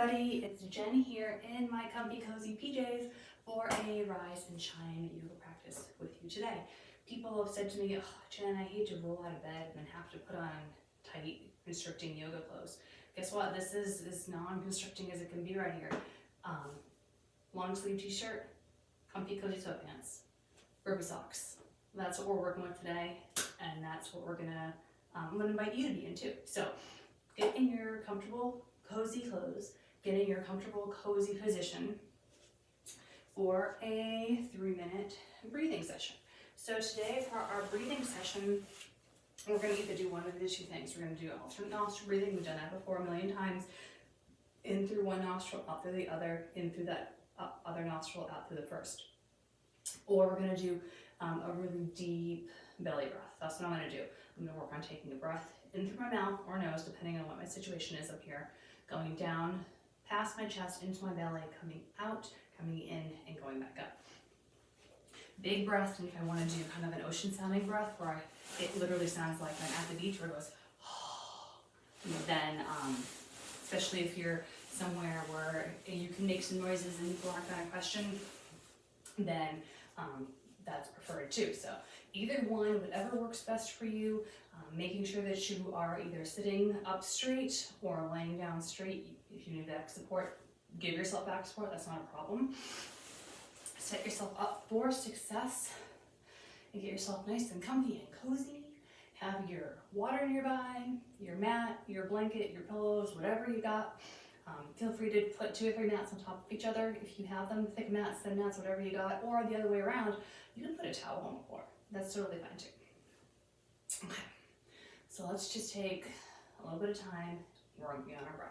everybody, it's Jen here in my comfy cozy PJs for a rise and shine yoga practice with you today. People have said to me, oh, Jen, I hate to roll out of bed and then have to put on tight constricting yoga clothes. Guess what? This is as non-constricting as it can be right here. Long sleeve t-shirt, comfy cozy sweatpants, rubber socks. That's what we're working with today, and that's what I'm gonna invite you to be in too. So get in your comfortable cozy clothes, get in your comfortable cozy position for a 3-minute breathing session. So today for our breathing session, we're going to either do one of the two things. We're going to do alternate nostril breathing. We've done that before a million times. In through one nostril, out through the other, in through that other nostril, out through the first. Or we're going to do a really deep belly breath. That's what I'm going to do. I'm going to work on taking a breath in through my mouth or nose, depending on what my situation is up here. Going down past my chest into my belly, coming out, coming in, and going back up. Big breath, and if I want to do kind of an ocean sounding breath where it literally sounds like I'm at the beach where it goes, then especially if you're somewhere where you can make some noises and people aren't going to question, then that's preferred too. So either one, whatever works best for you, making sure that you are either sitting up straight or laying down straight. If you need back support, give yourself back support, that's not a problem. Set yourself up for success and get yourself nice and comfy and cozy. Have your water nearby, your mat, your blanket, your pillows, whatever you got. Feel free to put 2 or 3 mats on top of each other if you have them, thick mats, thin mats, whatever you got, or the other way around, you can put a towel on the floor. That's totally fine too. Okay, so let's just take a little bit of time working on our breath.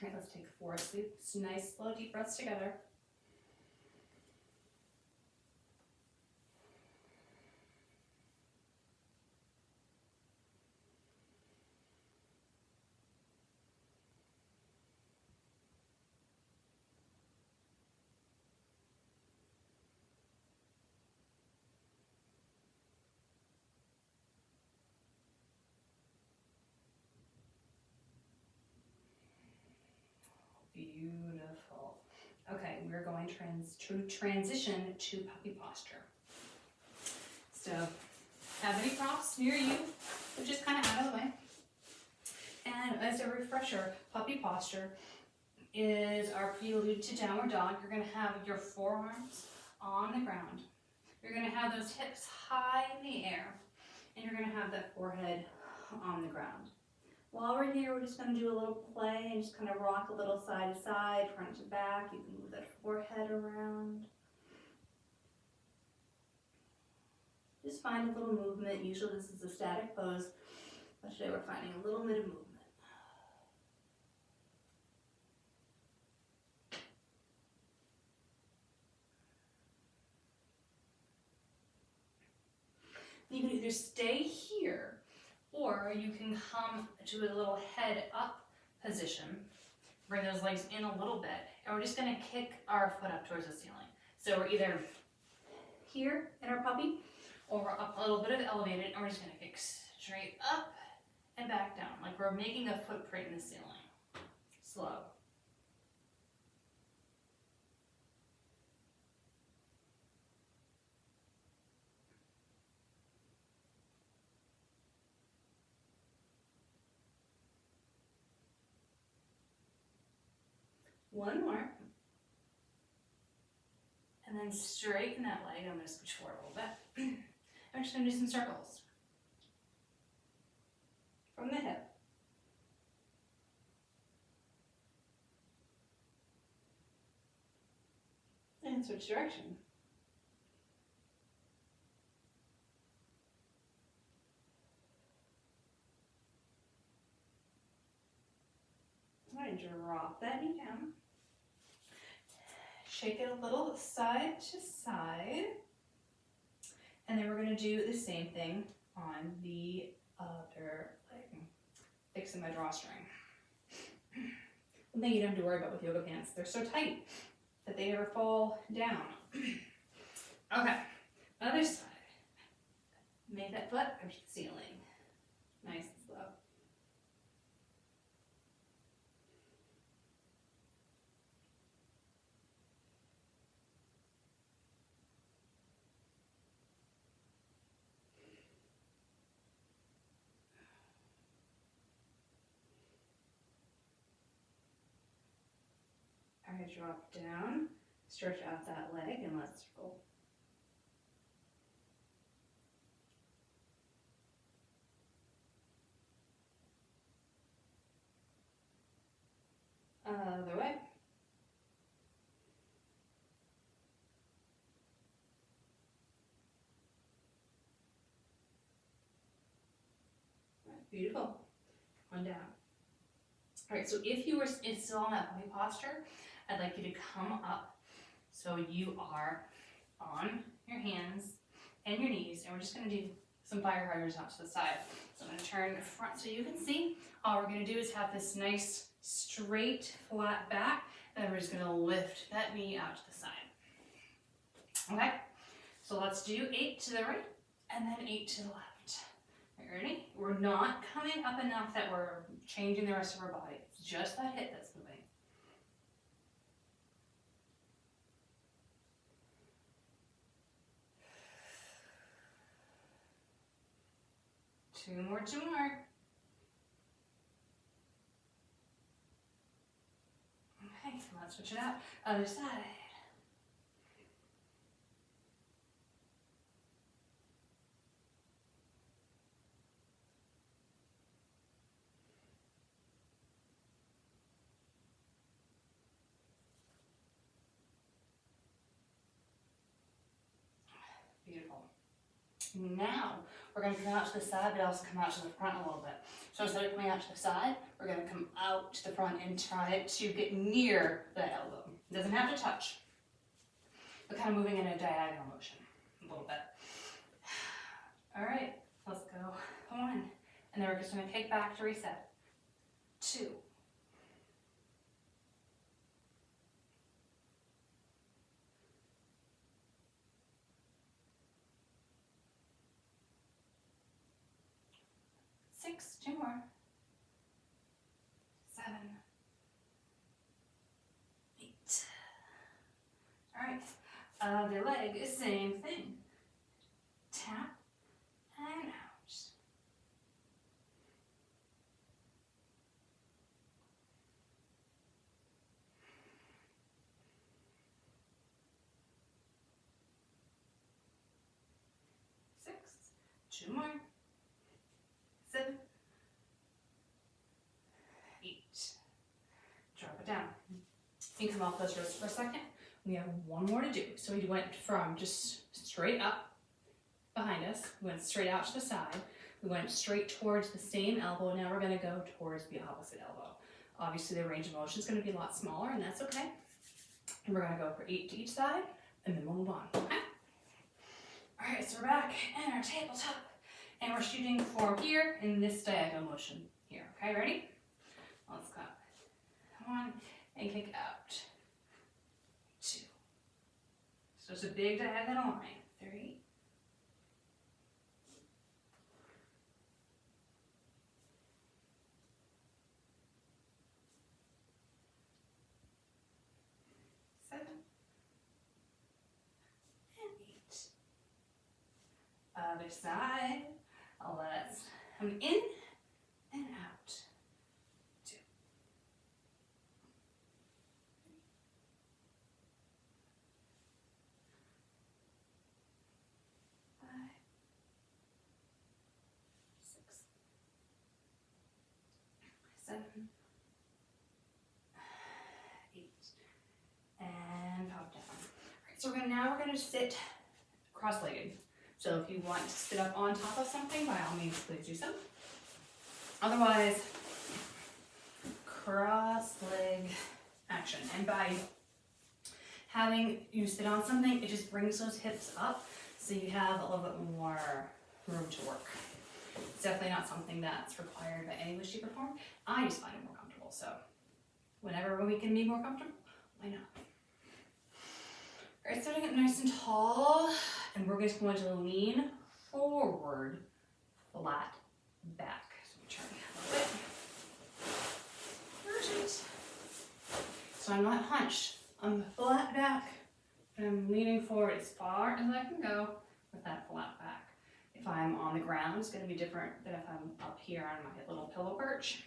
All right, let's take 4 nice, slow, deep breaths together. Beautiful. Okay, we're going to transition to puppy posture. So, have any props near you, but just kind of out of the way. And as a refresher, puppy posture is our prelude to downward dog. You're going to have your forearms on the ground. You're going to have those hips high in the air, and you're going to have that forehead on the ground. While we're here, we're just going to do a little play and just kind of rock a little side to side, front to back. You can move that forehead around. Just find a little movement. Usually this is a static pose, but today we're finding a little bit of movement. You can either stay here, or you can come to a little head up position. Bring those legs in a little bit, and we're just going to kick our foot up towards the ceiling. So we're either here in our puppy, or we're up a little bit of elevated, and we're just going to kick straight up and back down, like we're making a footprint in the ceiling. Slow. One more. And then straighten that leg. I'm going to switch forward a little bit. I'm just going to do some circles. From the hip. And switch direction. I'm going to drop that knee down. Shake it a little side to side. And then we're going to do the same thing on the other leg. Fixing my drawstring. One thing you don't have to worry about with yoga pants, they're so tight that they never fall down. Okay, other side. Make that foot up to the ceiling. Nice and slow. All right, drop down, stretch out that leg, and let's roll. Other way. Right, beautiful. One down. All right, so if you were still on that puppy posture, I'd like you to come up so you are on your hands and your knees, and we're just going to do some firefighters out to the side. So I'm going to turn front so you can see. All we're going to do is have this nice straight flat back, and then we're just going to lift that knee out to the side. Okay, so let's do 8 to the right and then 8 to the left. Ready? We're not coming up enough that we're changing the rest of our body. It's just that hip that's moving. Two more. Okay, let's switch it out. Other side. Beautiful. Now, we're going to come out to the side, but also come out to the front a little bit. So instead of coming out to the side, we're going to come out to the front and try to get near the elbow. It doesn't have to touch, but kind of moving in a diagonal motion a little bit. All right, let's go. 1. And then we're just going to kick back to reset. 2. 6, 2 more. 7, of their leg is same thing. Tap and out. 6, 2 more, 7, 8. Drop it down. You can come off those wrists for a second. We have one more to do. So we went from just straight up behind us, we went straight out to the side, we went straight towards the same elbow. Now we're going to go towards the opposite elbow. Obviously the range of motion is going to be a lot smaller, and that's okay. And we're going to go for 8 to each side, and then we'll move on. Okay? All right, so we're back in our tabletop, and we're shooting for here in this diagonal motion here. Okay, ready? Let's go. 1 and kick out. 2. So it's a big diagonal line. 3. 7 and 8. Other side. Let's come in and out. 2. 5, 6, 7, 8, and pop down. All right, so now we're going to sit cross-legged. So if you want to sit up on top of something, by all means, please do so. Otherwise, cross-leg action. And by having you sit on something, it just brings those hips up so you have a little bit more room to work. It's definitely not something that's required by any way, shape, or form. I just find it more comfortable. So whenever we can be more comfortable, why not? All right, starting it nice and tall, and we're just going to lean forward, flat back. So we turn a little bit. Perfect. So I'm not hunched. I'm flat back, and I'm leaning forward as far as I can go with that flat back. If I'm on the ground, it's going to be different than if I'm up here on my little pillow perch.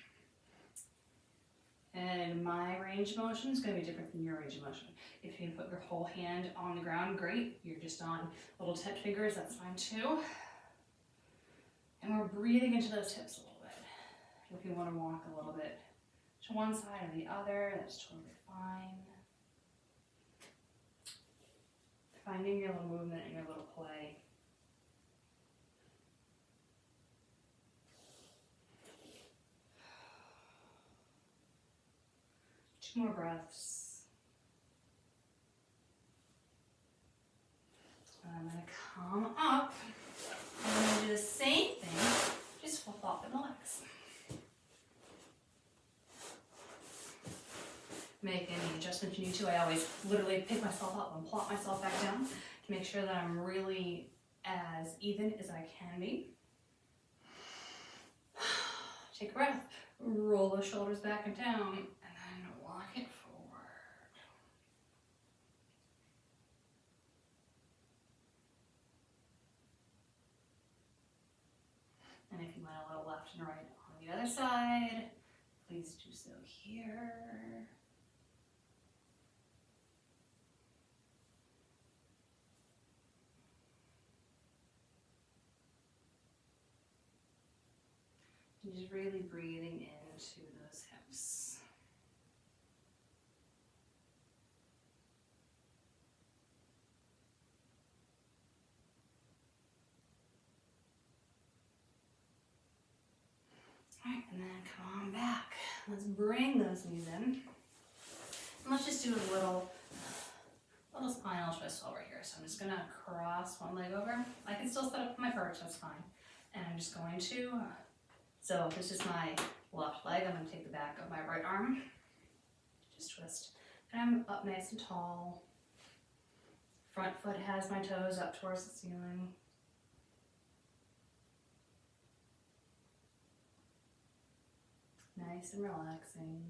And my range of motion is going to be different than your range of motion. If you can put your whole hand on the ground, great. You're just on little tip fingers, that's fine too. And we're breathing into those hips a little bit. If you want to walk a little bit to one side or the other, that's totally fine. Finding your little movement and your little play. Two more breaths. I'm going to come up, and I'm going to do the same thing, just flip off and relax. Make any adjustments you need to. I always literally pick myself up and plop myself back down to make sure that I'm really as even as I can be. Take a breath, roll the shoulders back and down, and then walk it forward. And if you want a little left and right on the other side, please do so here. And just really breathing into those hips. All right, and then come on back. Let's bring those knees in. And let's just do a little spinal twist over here. So I'm just gonna cross one leg over. I can still set up my perch, that's fine. And I'm just going to, so if this is my left leg, I'm gonna take the back of my right arm, just twist. And I'm up nice and tall. Front foot has my toes up towards the ceiling. Nice and relaxing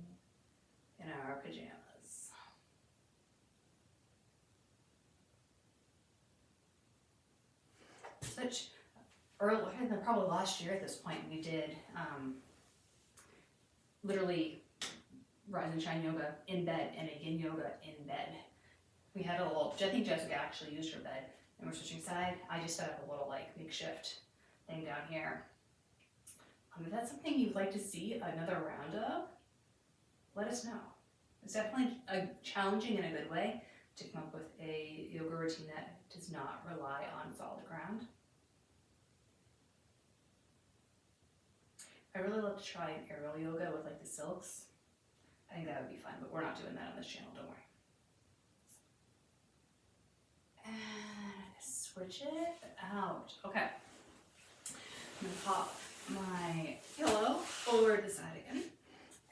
in our pajamas. such early, probably last year at this point, we did literally rise and shine yoga in bed and yin yoga in bed. We had a little, I think Jessica actually used her bed, and we're switching side. I just set up a little like makeshift thing down here. If that's something you'd like to see another round of, let us know. It's definitely challenging in a good way to come up with a yoga routine that does not rely on solid ground. I really love to try an aerial yoga with like the silks. I think that would be fun, but we're not doing that on this channel, don't worry. And switch it out. Okay. I'm gonna pop my pillow over to the side again.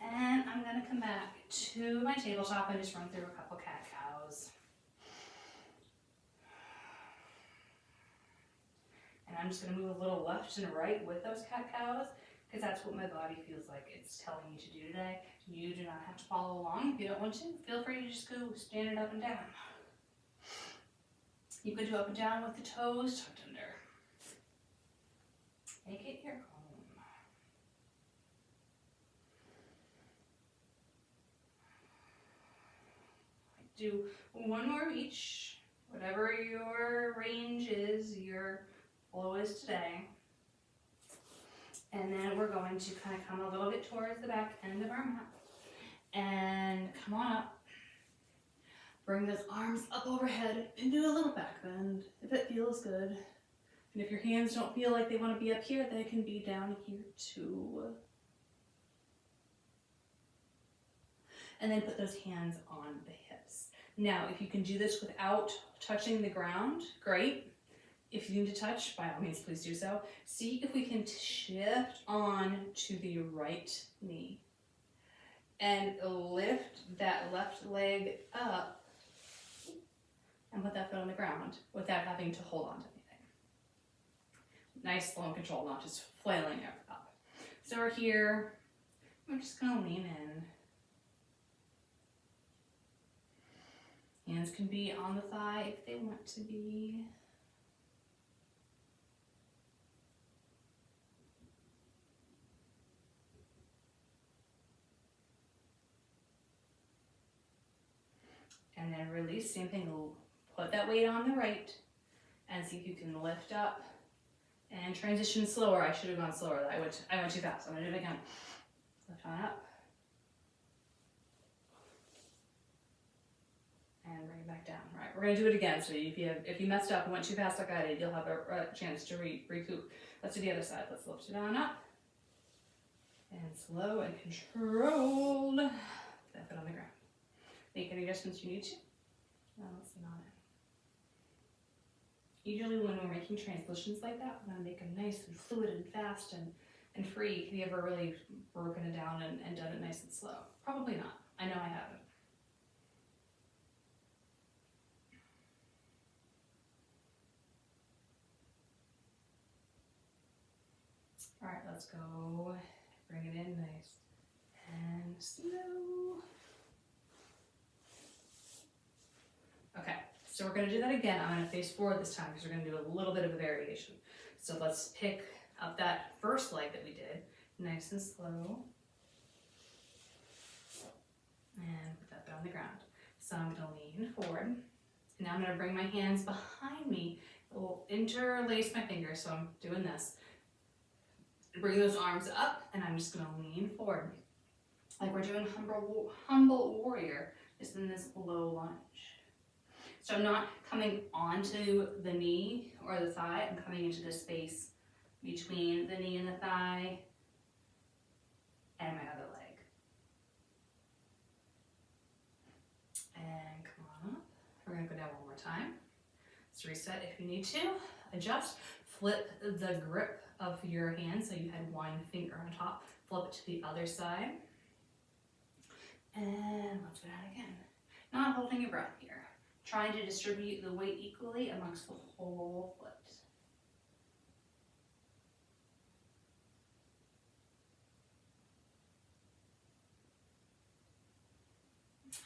And I'm gonna come back to my tabletop and just run through a couple cat-cows. And I'm just gonna move a little left and right with those cat-cows, because that's what my body feels like it's telling you to do today. You do not have to follow along. If you don't want to, feel free to just go stand it up and down. You could do up and down with the toes tucked under. Make it your own. Do one more of each, whatever your range is, your flow is today. And then we're going to kind of come a little bit towards the back end of our mat. And come on up. Bring those arms up overhead and do a little back bend if it feels good. And if your hands don't feel like they want to be up here, they can be down here too. And then put those hands on the hips. Now, if you can do this without touching the ground, great. If you need to touch, by all means, please do so. See if we can shift on to the right knee and lift that left leg up and put that foot on the ground without having to hold on to anything. Nice, slow and controlled, not just flailing up. So we're here. We're just gonna lean in. Hands can be on the thigh if they want to be. And then release, same thing, put that weight on the right and see if you can lift up and transition slower. I should have gone slower, I went too fast. I'm gonna do it again. Lift on up. And bring it back down. All right, we're gonna do it again. So if you messed up and went too fast like I did, you'll have a chance to recoup. Let's do the other side. Let's lift it on up. And slow and controlled. That foot on the ground. Make any adjustments you need to. Now let's lean on it. Usually when we're making transitions like that, we want to make them nice and fluid and fast and free. Have you ever really broken it down and done it nice and slow? Probably not. I know I haven't. All right, let's go. Bring it in nice and slow. Okay, so we're gonna do that again. I'm gonna face forward this time because we're gonna do a little bit of a variation. So let's pick up that first leg that we did, nice and slow. And put that foot on the ground. So I'm gonna lean forward. Now I'm gonna bring my hands behind me. I'll interlace my fingers, so I'm doing this. Bring those arms up, and I'm just gonna lean forward. Like we're doing humble warrior, just in this low lunge. So I'm not coming onto the knee or the thigh, I'm coming into the space between the knee and the thigh and my other leg. And come on up. We're gonna go down one more time. Let's reset if you need to. Adjust, flip the grip of your hand, so you had one finger on top, flip it to the other side. And let's go down again. Not holding your breath here. Trying to distribute the weight equally amongst the whole foot.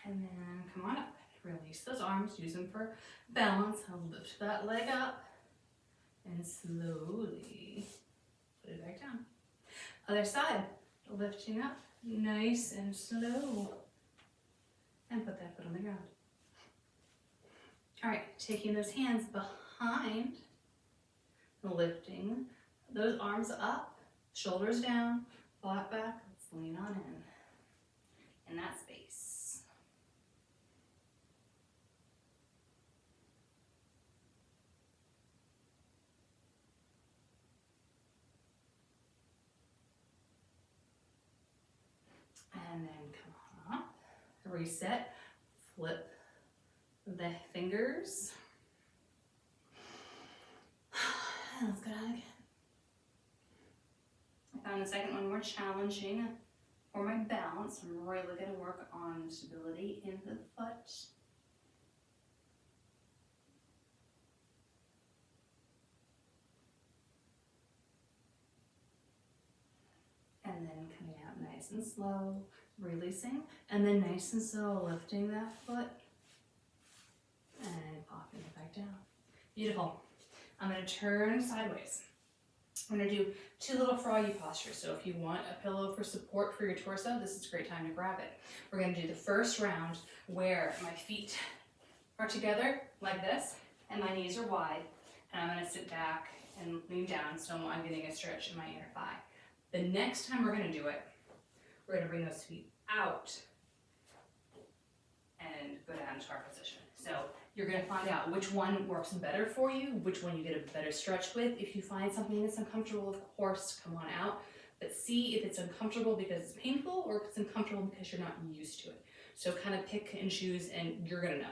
And then come on up. Release those arms, use them for balance. I'll lift that leg up. and slowly put it back down. Other side, lifting up, nice and slow, and put that foot on the ground. All right, taking those hands behind, lifting those arms up, shoulders down, flat back, let's lean on in that space. And then come up, reset, flip the fingers. And let's go down again. I found the second one more challenging for my balance. I'm really going to work on stability in the foot. And then coming out nice and slow, releasing, and then nice and slow, lifting that foot and popping it back down. Beautiful. I'm going to turn sideways. I'm going to do two little froggy postures. So if you want a pillow for support for your torso, this is a great time to grab it. We're going to do the first round where my feet are together like this and my knees are wide, and I'm going to sit back and lean down so I'm getting a stretch in my inner thigh. The next time we're going to do it, we're going to bring those feet out and go down to our position. So you're going to find out which one works better for you, which one you get a better stretch with. If you find something that's uncomfortable, of course, come on out. But see if it's uncomfortable because it's painful or if it's uncomfortable because you're not used to it. So kind of pick and choose, and you're going to know.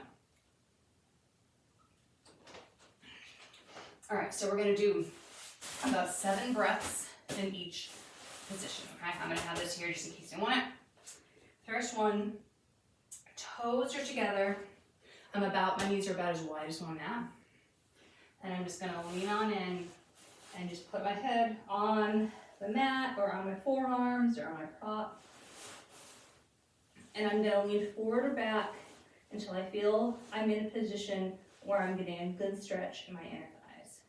All right, so we're going to do about 7 breaths in each position. Okay, I'm going to have this here just in case you want it. First one, toes are together. My knees are about as wide as one now. And I'm just going to lean on in and just put my head on the mat or on my forearms or on my prop. And I'm going to lean forward or back until I feel I'm in a position where I'm getting a good stretch in my inner thighs.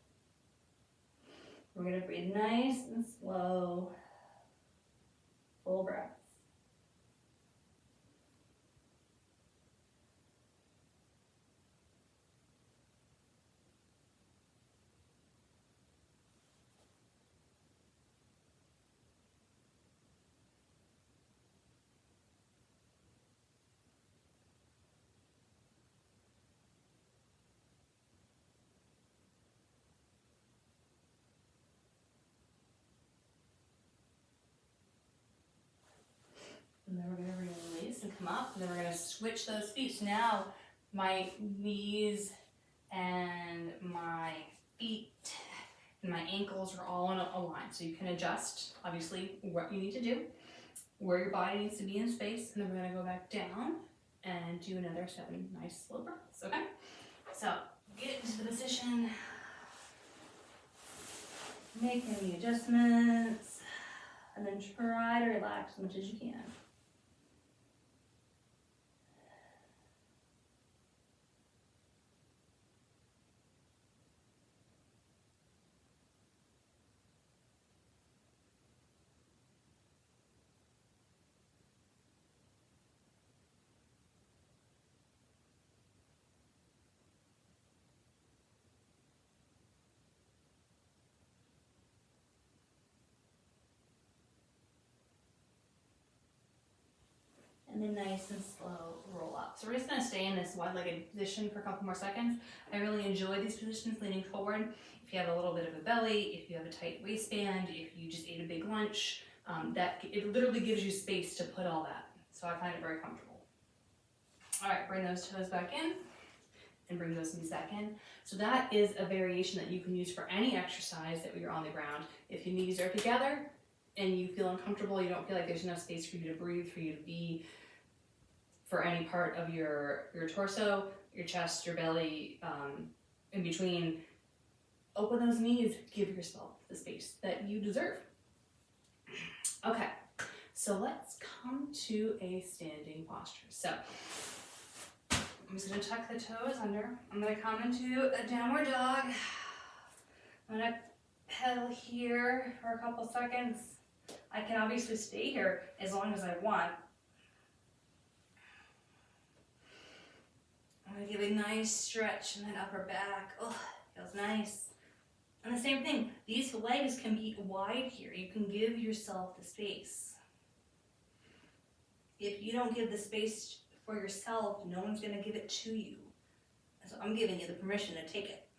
We're going to breathe nice and slow, full breaths. And then we're going to release and come up, and then we're going to switch those feet. So now my knees and my feet and my ankles are all in a line. So you can adjust, obviously, what you need to do, where your body needs to be in space. And then we're going to go back down and do another 7 nice slow breaths, okay? So get into the position, make any adjustments, and then try to relax as much as you can. And then nice and slow roll up. So we're just going to stay in this wide-legged position for a couple more seconds. I really enjoy these positions, leaning forward. If you have a little bit of a belly, if you have a tight waistband, if you just ate a big lunch, it literally gives you space to put all that. So I find it very comfortable. All right, bring those toes back in and bring those knees back in. So that is a variation that you can use for any exercise that you're on the ground. If your knees are together and you feel uncomfortable, you don't feel like there's enough space for you to breathe, for you to be for any part of your torso, your chest, your belly, in between, open those knees, give yourself the space that you deserve. Okay, so let's come to a standing posture. So I'm just going to tuck the toes under. I'm going to come into a downward dog. I'm gonna pedal here for a couple seconds. I can obviously stay here as long as I want. I'm gonna give a nice stretch in that upper back. Oh, feels nice. And the same thing, these legs can be wide here. You can give yourself the space. If you don't give the space for yourself, no one's gonna give it to you. So I'm giving you the permission to take it.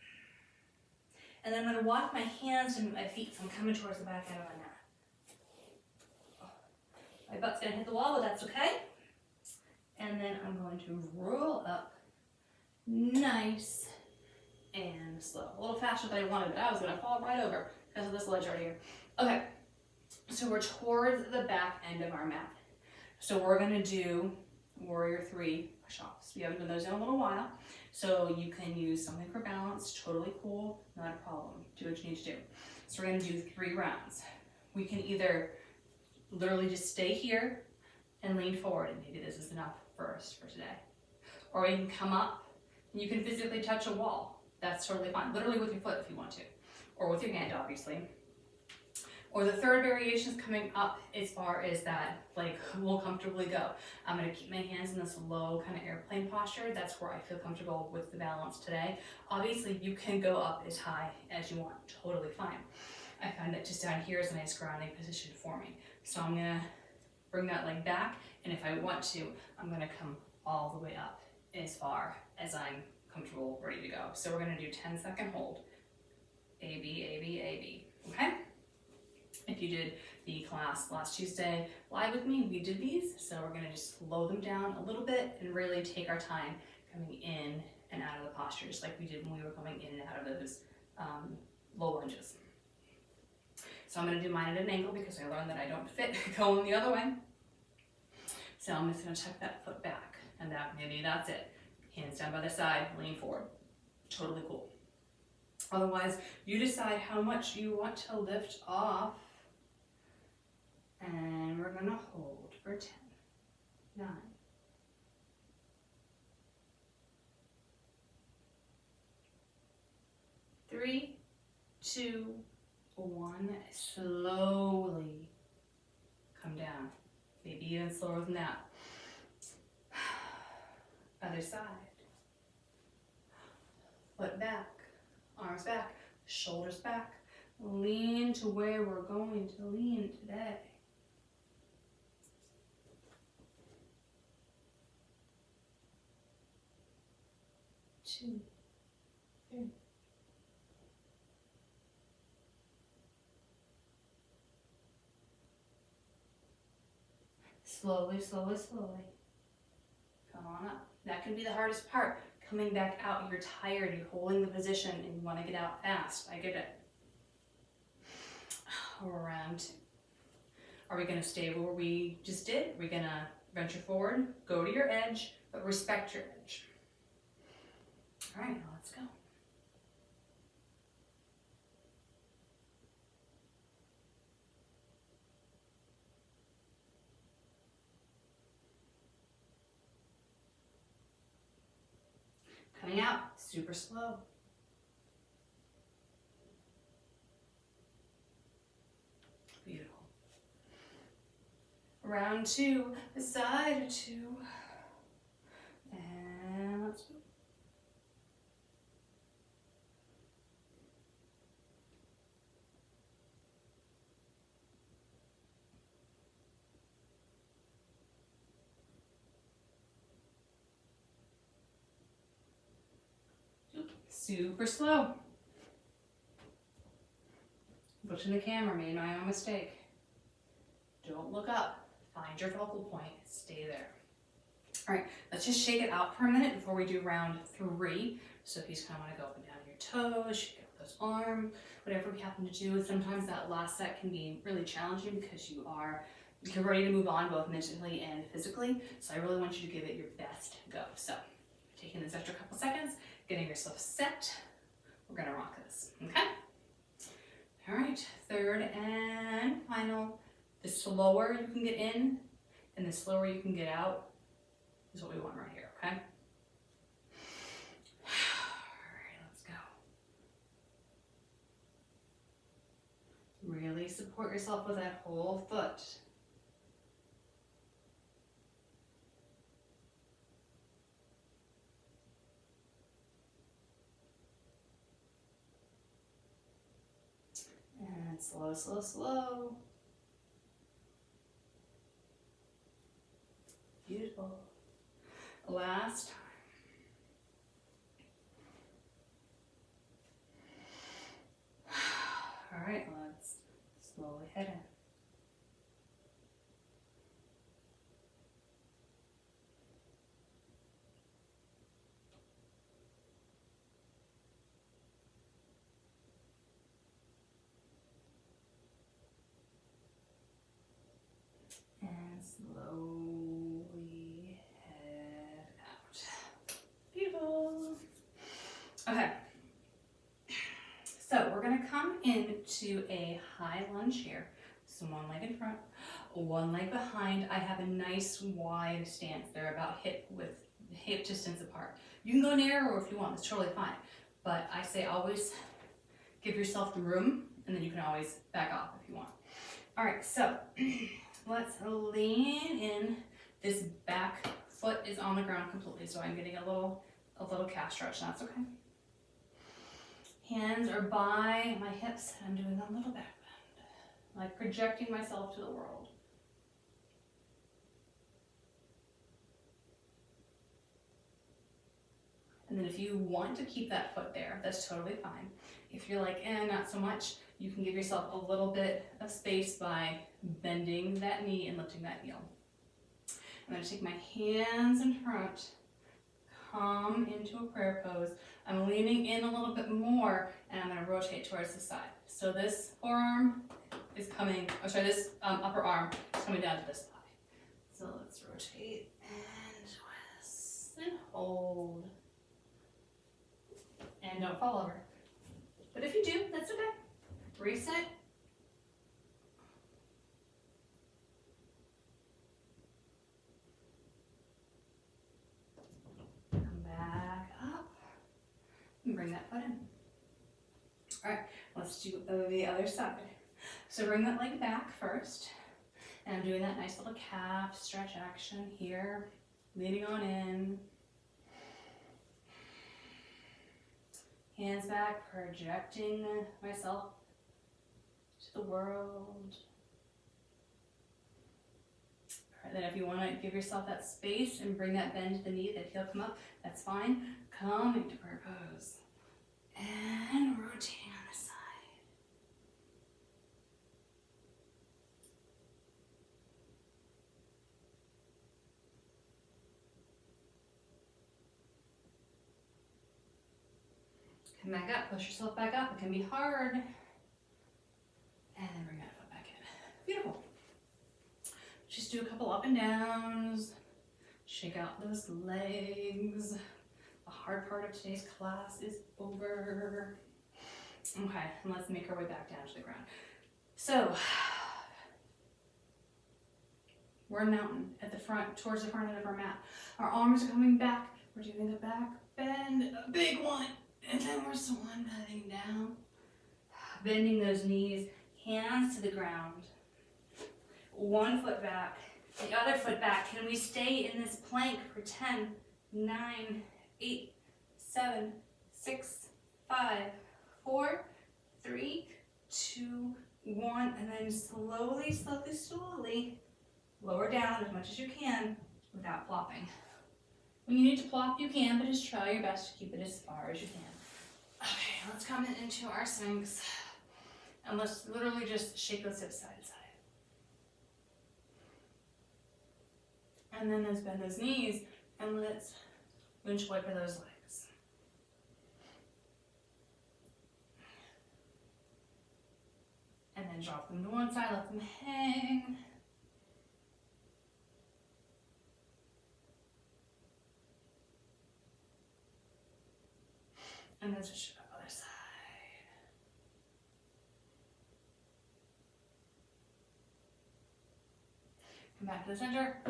And then I'm gonna walk my hands and my feet, so I'm coming towards the back end of my mat. My butt's gonna hit the wall, but that's okay. And then I'm going to roll up nice and slow. A little faster than I wanted, but I was gonna fall right over because of this ledge right here. Okay, so we're towards the back end of our mat. So we're gonna do Warrior 3 push-ups. We haven't done those in a little while, so you can use something for balance, totally cool, not a problem. Do what you need to do. So we're gonna do 3 rounds. We can either literally just stay here and lean forward, and maybe this is enough first for today. Or you can come up and you can physically touch a wall. That's totally fine, literally with your foot if you want to, or with your hand obviously. Or the third variation is coming up as far as that, like, will comfortably go. I'm gonna keep my hands in this low kind of airplane posture. That's where I feel comfortable with the balance today. Obviously you can go up as high as you want, totally fine. I find that just down here is a nice grounding position for me. So I'm gonna bring that leg back, and if I want to, I'm gonna come all the way up as far as I'm comfortable, ready to go. So we're gonna do 10-second hold. A, B, A, B, A, B, okay? If you did the class last Tuesday live with me, we did these. So we're gonna just slow them down a little bit and really take our time coming in and out of the postures like we did when we were coming in and out of those low lunges. So I'm gonna do mine at an angle because I learned that I don't fit going the other way. So I'm just gonna tuck that foot back, and maybe that's it. Hands down by the side, lean forward. Totally cool. Otherwise, you decide how much you want to lift off, and we're gonna hold for 10, 9, 3, 2, 1. Slowly come down. Maybe even slower than that. Other side. Foot back, arms back, shoulders back. Lean to where we're going to lean today. Two, 3. Slowly, slowly, slowly. Come on up. That can be the hardest part. Coming back out, you're tired, you're holding the position, and you want to get out fast. I get it. Round 2. Are we going to stay where we just did? Are we going to venture forward, go to your edge, but respect your edge? All right, now let's go. Coming out, super slow. Beautiful. Round 2, the side 2. And let's go. Super slow. Pushing the camera, made my own mistake. Don't look up. Find your focal point. Stay there. All right, let's just shake it out for a minute before we do round 3. So if you just kind of want to go up and down your toes, shake out those arms, whatever we happen to do. And sometimes that last set can be really challenging because you're ready to move on both mentally and physically. So I really want you to give it your best go. So taking this extra couple seconds, getting yourself set. We're gonna rock this, okay? All right, third and final. The slower you can get in and the slower you can get out is what we want right here, okay? All right, let's go. really support yourself with that whole foot. And slow, slow, slow. Beautiful. Last time. All right, let's slowly head in. And slowly head out. Beautiful. Okay. So we're going to come into a high lunge here. So one leg in front, one leg behind. I have a nice wide stance. They're about hip distance apart. You can go narrower if you want. That's totally fine. But I say always give yourself the room, and then you can always back off if you want. All right, so let's lean in. This back foot is on the ground completely, so I'm getting a little calf stretch, and that's okay. Hands are by my hips, and I'm doing a little back bend, like projecting myself to the world. And then if you want to keep that foot there, that's totally fine. If you're like, not so much, you can give yourself a little bit of space by bending that knee and lifting that heel. I'm going to take my hands in front, come into a prayer pose. I'm leaning in a little bit more, and I'm going to rotate towards the side. So this forearm is coming, this upper arm is coming down to this thigh. So let's rotate and twist and hold. And don't fall over. But if you do, that's okay. Reset. Come back up and bring that foot in. All right, let's do the other side. So bring that leg back first. And I'm doing that nice little calf stretch action here, leaning on in. Hands back, projecting myself to the world. All right, then if you want to give yourself that space and bring that bend to the knee, that heel come up, that's fine. Come into prayer pose. And rotating on the side. Come back up, push yourself back up. It can be hard. And then bring that foot back in. Beautiful. Just do a couple up and downs. Shake out those legs. The hard part of today's class is over. Okay, and let's make our way back down to the ground. So, we're in mountain at the front, towards the front end of our mat. Our arms are coming back. We're doing a back bend, a big one. And then we're swanning down, bending those knees, hands to the ground. One foot back, the other foot back. Can we stay in this plank for 10, 9, 8, 7, 6, 5, 4, 3, 2, 1, and then slowly, slowly, slowly lower down as much as you can without flopping. When you need to plop, you can, but just try your best to keep it as far as you can. Okay, let's come into our Sphinx. And let's literally just shake those hips side to side. And then let's bend those knees, and let's windshield for those legs. And then drop them to one side, let them hang. And then switch to the other side. Come back to the center.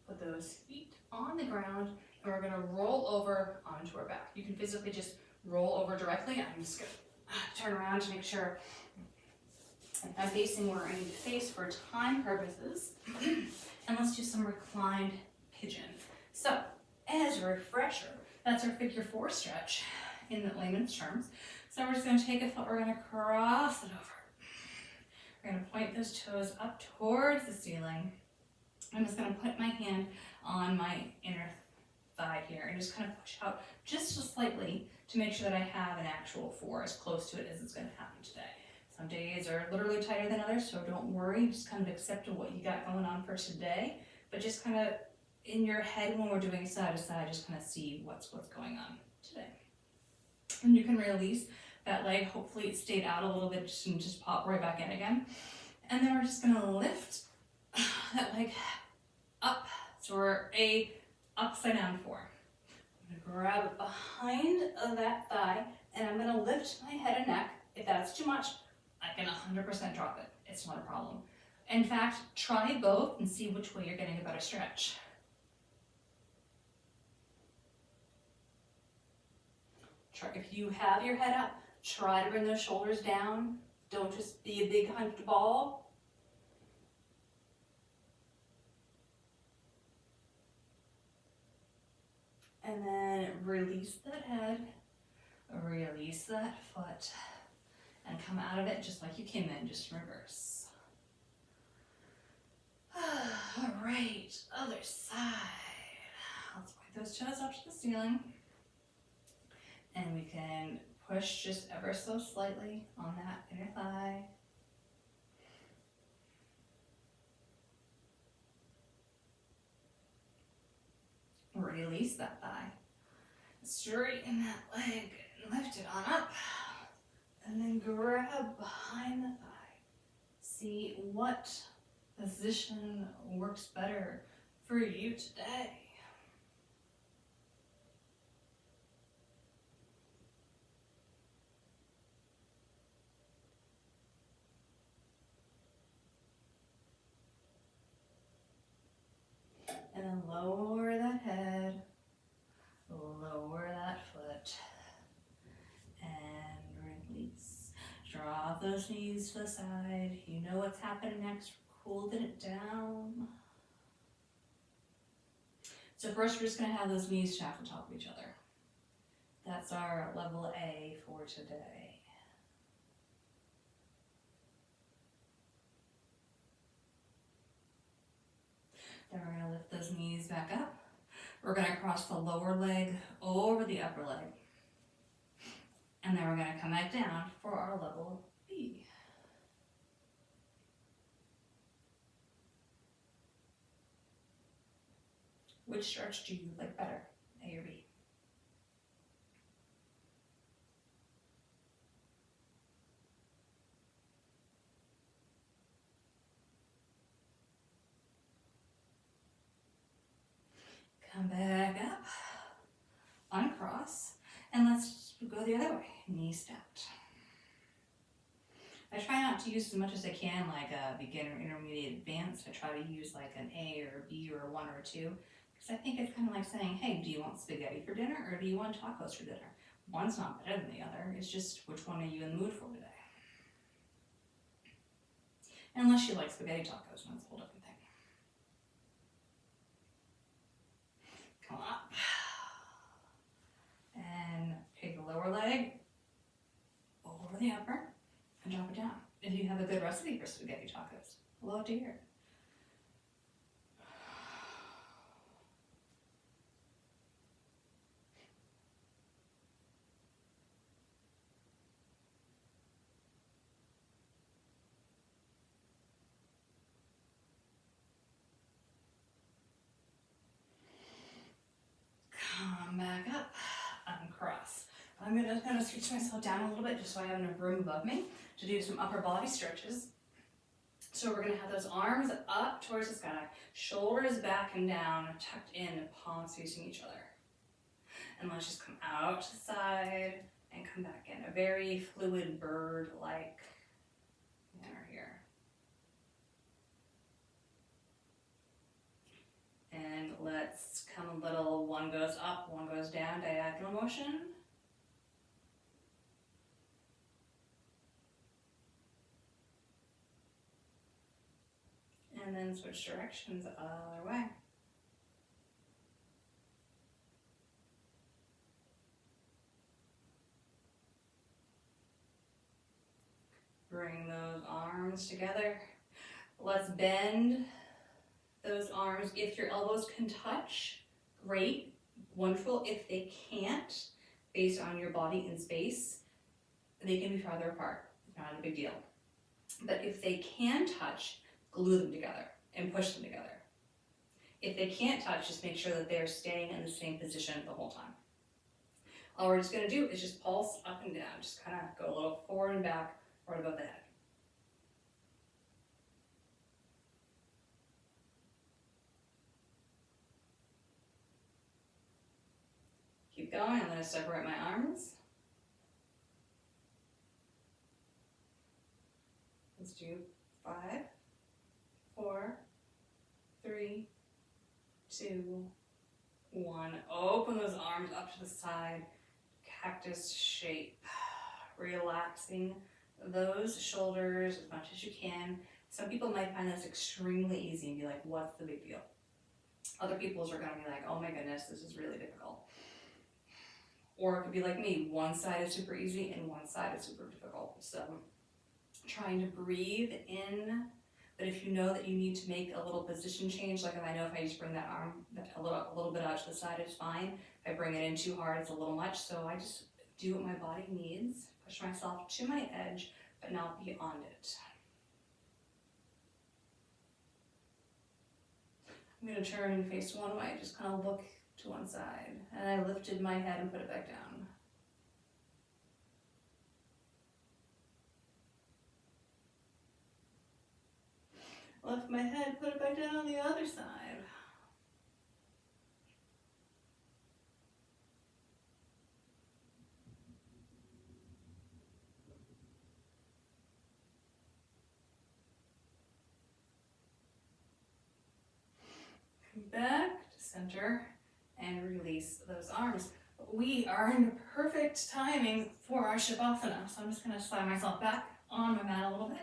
Put those feet on the ground, and we're going to roll over onto our back. You can physically just roll over directly. I'm just going to turn around to make sure I'm facing where I need to face for time purposes. And let's do some reclined pigeon. So, as a refresher, that's our figure 4 stretch in the layman's terms. So we're just going to take a foot, we're going to cross it over. We're going to point those toes up towards the ceiling. I'm just going to put my hand on my inner thigh here and just kind of push out just slightly to make sure that I have an actual 4 as close to it as it's going to happen today. Some days are literally tighter than others, so don't worry. Just kind of accept what you got going on for today. But just kind of in your head when we're doing side to side, just kind of see what's going on today. And you can release that leg. Hopefully it stayed out a little bit and just pop right back in again. And then we're just going to lift that leg up. So we're a upside down 4. I'm going to grab it behind that thigh and I'm going to lift my head and neck. If that's too much, I can 100% drop it. It's not a problem. In fact, try both and see which way you're getting a better stretch. If you have your head up, try to bring those shoulders down. Don't just be a big hunched ball. And then release that head, release that foot, and come out of it just like you came in, just reverse. All right, other side. Let's point those toes up to the ceiling. And we can push just ever so slightly on that inner thigh. Release that thigh. Straighten that leg and lift it on up. And then grab behind the thigh. See what position works better for you today. And then lower that head, lower that foot, and release. Draw those knees to the side. You know what's happening next. Holding it down. So first we're just going to have those knees tap on top of each other. That's our level A for today. Then we're going to lift those knees back up. We're going to cross the lower leg over the upper leg. And then we're going to come back down for our level B. Which stretch do you like better, A or B? Come back up, uncross, and let's go the other way, knee stacked. I try not to use as much as I can, like a beginner, intermediate, advanced. I try to use like an A or a B or a 1 or a 2, because I think it's kind of like saying, hey, do you want spaghetti for dinner or do you want tacos for dinner? One's not better than the other, it's just which one are you in the mood for today? Unless you like spaghetti tacos, that's a whole different thing. Come up. And take the lower leg over the upper and drop it down. If you have a good recipe for spaghetti tacos, love to hear it. Come back up, uncross. I'm gonna switch myself down a little bit just so I have enough room above me to do some upper body stretches. So we're gonna have those arms up towards the sky, shoulders back and down, tucked in, palms facing each other. And let's just come out to the side and come back in. A very fluid bird-like manner here. And let's come a little, one goes up, one goes down, diagonal motion. and switch directions other way. Bring those arms together. Let's bend those arms. If your elbows can touch, great, wonderful. If they can't, based on your body and space, they can be farther apart. Not a big deal. But if they can touch, glue them together and push them together. If they can't touch, just make sure that they're staying in the same position the whole time. All we're just going to do is just pulse up and down. Just kind of go a little forward and back, right above the head. Keep going. I'm going to separate my arms. Let's do 5, 4, 3, 2, 1. Open those arms up to the side. Cactus shape. Relaxing those shoulders as much as you can. Some people might find this extremely easy and be like, what's the big deal? Other people's are going to be like, oh my goodness, this is really difficult. Or it could be like me, one side is super easy and one side is super difficult. So trying to breathe in, but if you know that you need to make a little position change, like if I know if I just bring that arm a little bit out to the side, it's fine. If I bring it in too hard, it's a little much. So I just do what my body needs, push myself to my edge, but not beyond it. I'm going to turn and face one way, just kind of look to one side. And I lifted my head and put it back down. Lift my head, put it back down on the other side. Come back to center and release those arms. We are in perfect timing for our Shavasana. So I'm just going to slide myself back on my mat a little bit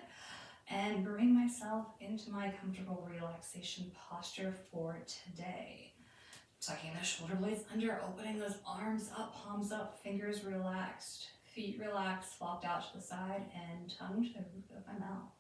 and bring myself into my comfortable relaxation posture for today. Tucking the shoulder blades under, opening those arms up, palms up, fingers relaxed, feet relaxed, flopped out to the side, and tongue to the roof of my mouth.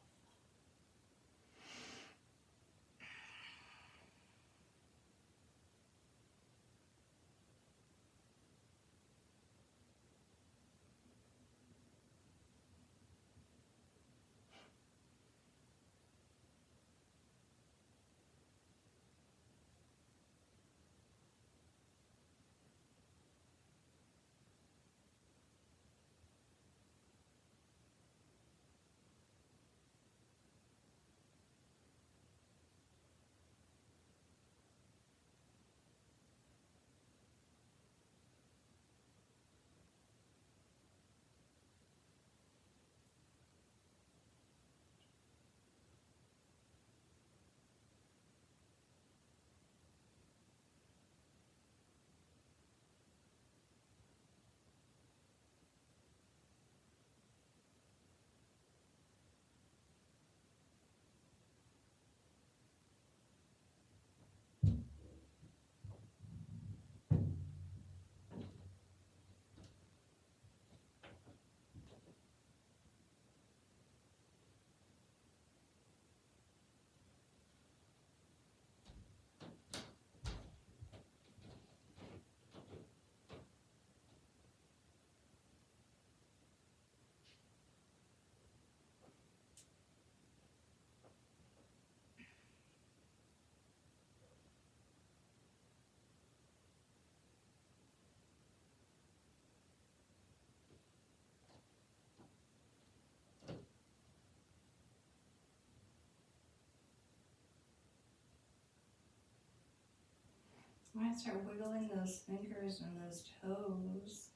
I'm going to start wiggling those fingers and those toes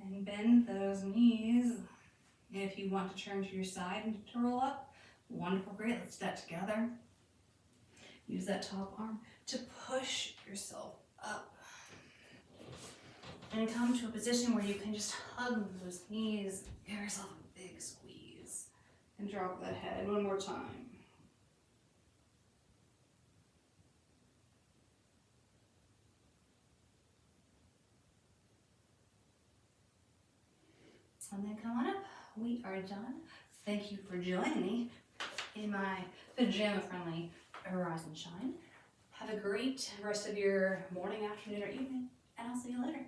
and bend those knees. And if you want to turn to your side and to roll up, wonderful, great. Let's do that together. Use that top arm to push yourself up and come to a position where you can just hug those knees, give yourself a big squeeze, and drop that head one more time. And then come on up. We are done. Thank you for joining me in my pajama-friendly Rise and Shine. Have a great rest of your morning, afternoon, or evening, and I'll see you later.